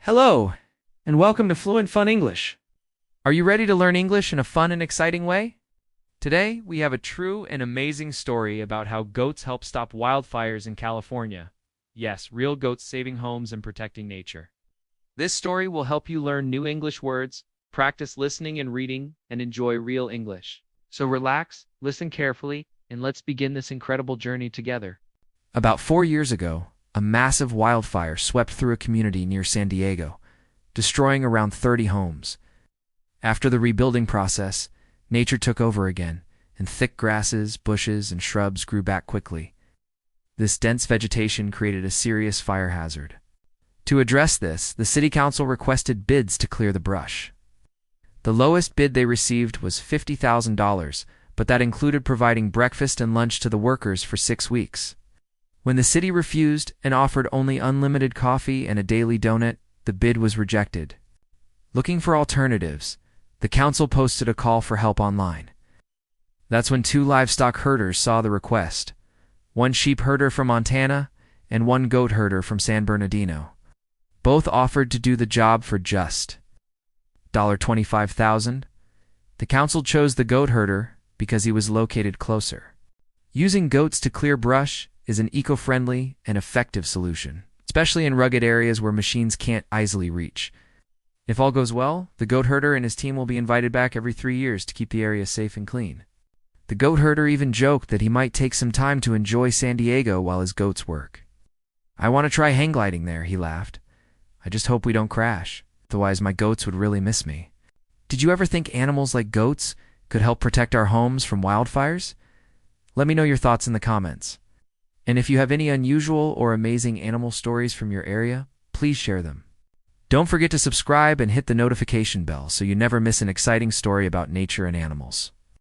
Hello, and welcome to Fluent Fun English. Are you ready to learn English in a fun and exciting way? Today, we have a true and amazing story about how goats help stop wildfires in California. Yes, real goats saving homes and protecting nature. This story will help you learn new English words, practice listening and reading, and enjoy real English. So relax, listen carefully, and let's begin this incredible journey together. About 4 years ago, a massive wildfire swept through a community near San Diego, destroying around 30 homes. After the rebuilding process, nature took over again, and thick grasses, bushes, and shrubs grew back quickly. This dense vegetation created a serious fire hazard. To address this, the city council requested bids to clear the brush. The lowest bid they received was $50,000, but that included providing breakfast and lunch to the workers for 6 weeks. When the city refused and offered only unlimited coffee and a daily donut, the bid was rejected. Looking for alternatives, the council posted a call for help online. That's when 2 livestock herders saw the request, one sheep herder from Montana and one goat herder from San Bernardino. Both offered to do the job for just $25,000. The council chose the goat herder because he was located closer. Using goats to clear brush is an eco-friendly and effective solution, especially in rugged areas where machines can't easily reach. If all goes well, the goat herder and his team will be invited back every 3 years to keep the area safe and clean. The goat herder even joked that he might take some time to enjoy San Diego while his goats work. "I want to try hang gliding there," he laughed. "I just hope we don't crash, otherwise my goats would really miss me." Did you ever think animals like goats could help protect our homes from wildfires? Let me know your thoughts in the comments. And if you have any unusual or amazing animal stories from your area, please share them. Don't forget to subscribe and hit the notification bell so you never miss an exciting story about nature and animals.